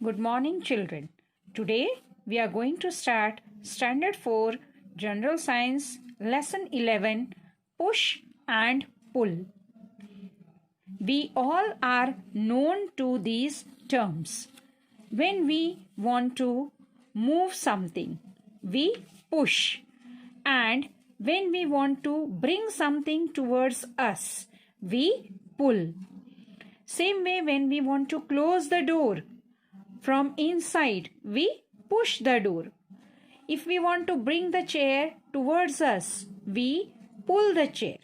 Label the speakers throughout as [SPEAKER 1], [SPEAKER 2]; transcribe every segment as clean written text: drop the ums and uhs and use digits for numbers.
[SPEAKER 1] Good morning, children. Today we are going to start Standard 4 General Science Lesson 11 Push and Pull. We all are known to these terms. When we want to move something, we push. And when we want to bring something towards us, we pull. Same way, when we want to close the door from inside, we push the door. If we want to bring the chair towards us, we pull the chair.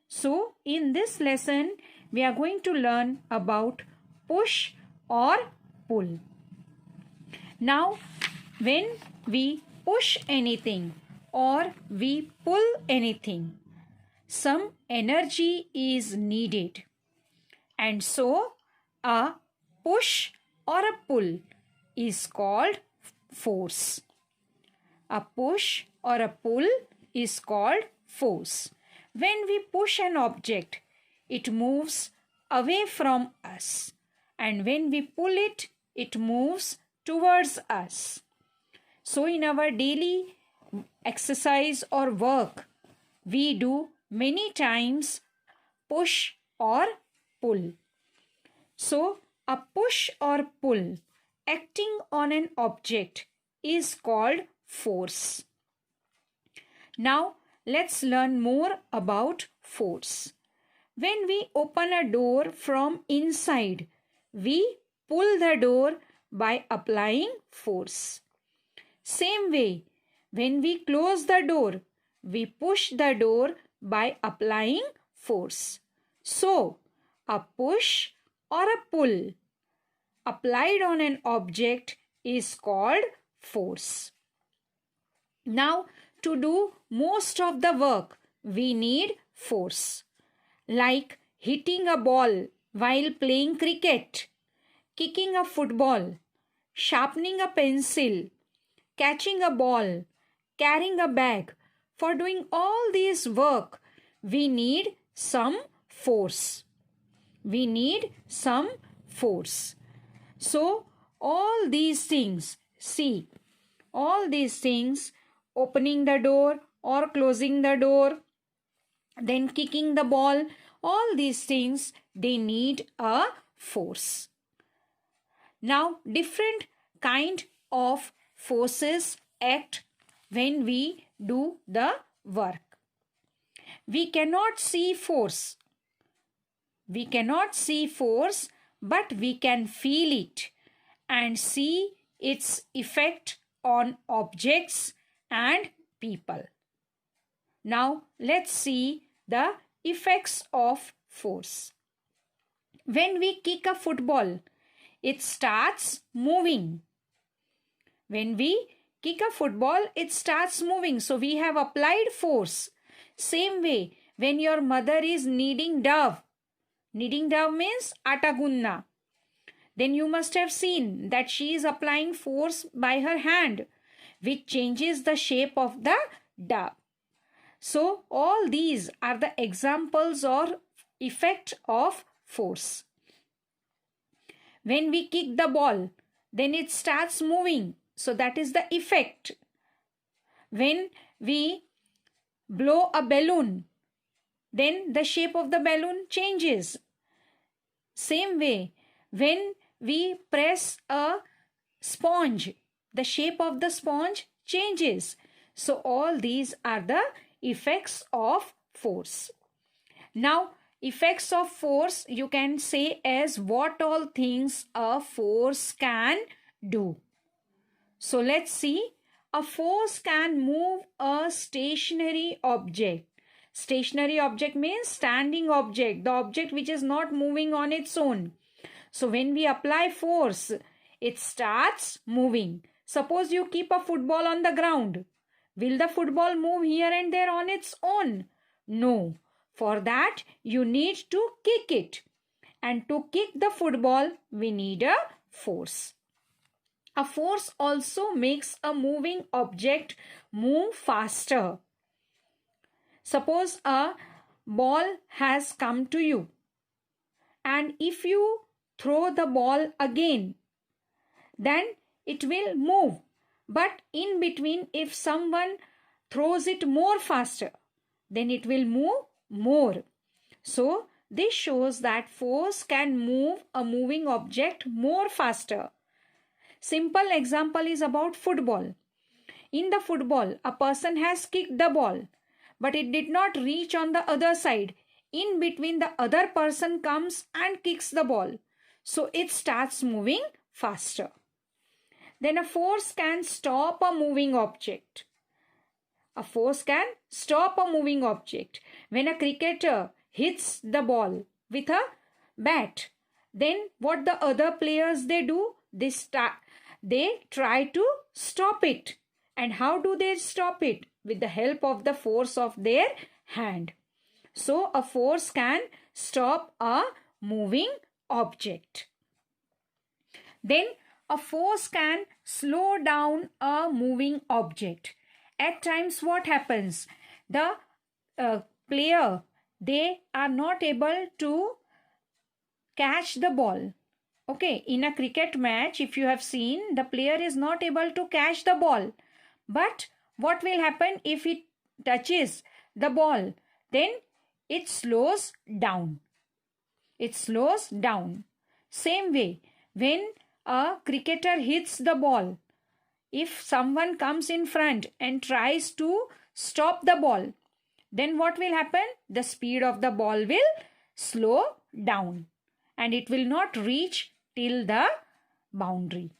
[SPEAKER 1] So, in this lesson, we are going to learn about push or pull. Now, when we push anything or we pull anything, some energy is needed. And so, a push or a pull is called force. A push or a pull is called force. When we push an object, it moves away from us. And when we pull it, it moves towards us. So in our daily exercise or work, we do many times push or pull. So a push or pull acting on an object is called force. Now let's learn more about force. When we open a door from inside, we pull the door by applying force. Same way, when we close the door, we push the door by applying force. So, a push or a pull applied on an object is called force. Now, to do most of the work, we need force. Like hitting a ball while playing cricket, kicking a football, sharpening a pencil, catching a ball, carrying a bag. For doing all this work, we need some force. We need some force. So, all these things, see, all these things, opening the door or closing the door, then kicking the ball, all these things, they need a force. Now, different kind of forces act when we do the work. We cannot see force. We cannot see force, but we can feel it and see its effect on objects and people. Now, let's see the effects of force. When we kick a football, it starts moving. When we kick a football, it starts moving. So, we have applied force. Same way, when your mother is kneading dough means atta gunna. Then you must have seen that she is applying force by her hand, which changes the shape of the dough. So, all these are the examples or effect of force. When we kick the ball, then it starts moving. So, that is the effect. When we blow a balloon, then the shape of the balloon changes. Same way, when we press a sponge, the shape of the sponge changes. So, all these are the effects of force. Now, effects of force you can say as what all things a force can do. So, let's see. A force can move a stationary object. Stationary object means standing object, the object which is not moving on its own. So, when we apply force, it starts moving. Suppose you keep a football on the ground. Will the football move here and there on its own? No. For that, you need to kick it. And to kick the football, we need a force. A force also makes a moving object move faster. Suppose a ball has come to you, and if you throw the ball again, then it will move. But in between, if someone throws it more faster, then it will move more. So this shows that force can move a moving object more faster. Simple example is about football. In the football, a person has kicked the ball, but it did not reach on the other side. In between, the other person comes and kicks the ball. So it starts moving faster. Then a force can stop a moving object. A force can stop a moving object. When a cricketer hits the ball with a bat, then what the other players they do? They try to stop it. And how do they stop it? With the help of the force of their hand. So a force can stop a moving object. Then a force can slow down a moving object. At times what happens? The player, they are not able to catch the ball. Okay, in a cricket match, if you have seen, the player is not able to catch the ball. But what will happen if it touches the ball? Then it slows down. It slows down. Same way, when a cricketer hits the ball, if someone comes in front and tries to stop the ball, then what will happen? The speed of the ball will slow down and it will not reach till the boundary.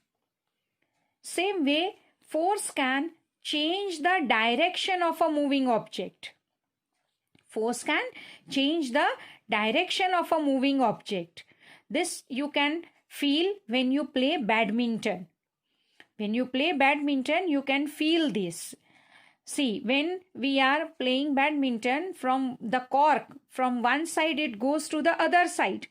[SPEAKER 1] Same way, force can change the direction of a moving object. Force can change the direction of a moving object. This you can feel when you play badminton. When you play badminton, you can feel this. See, when we are playing badminton, from the cork, from one side it goes to the other side.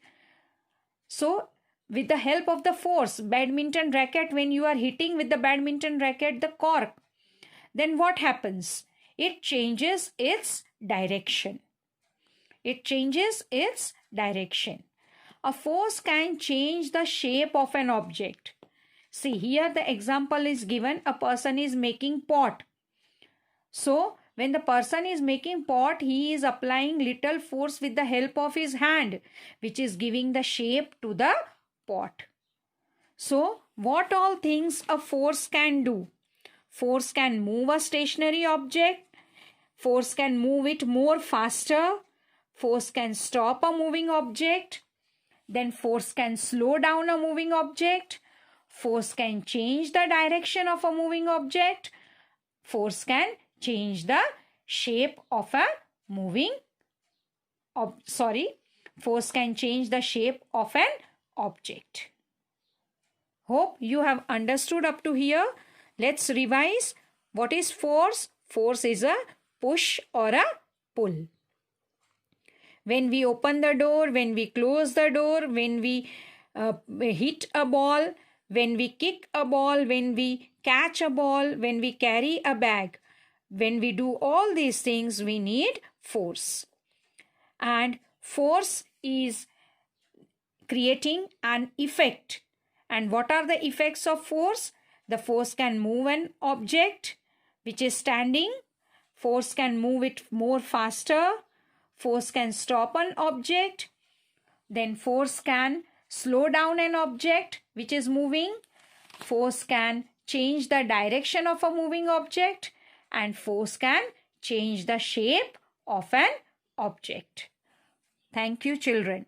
[SPEAKER 1] So, with the help of the force, badminton racket, when you are hitting with the badminton racket the cork, then what happens? It changes its direction. It changes its direction. A force can change the shape of an object. See, here the example is given. A person is making pot. So, when the person is making pot, he is applying little force with the help of his hand, which is giving the shape to the pot. So, what all things a force can do? Force can move a stationary object. Force can move it more faster. Force can stop a moving object. Then force can slow down a moving object. Force can change the direction of a moving object. Force can change the shape of a moving force can change the shape of an object. Hope you have understood up to here. Let's revise. What is force? Force is a push or a pull. When we open the door, when we close the door, when we hit a ball, when we kick a ball, when we catch a ball, when we carry a bag, when we do all these things, we need force. And force is creating an effect. And what are the effects of force? The force can move an object which is standing. Force can move it more faster. Force can stop an object. Then force can slow down an object which is moving. Force can change the direction of a moving object. And force can change the shape of an object. Thank you, children.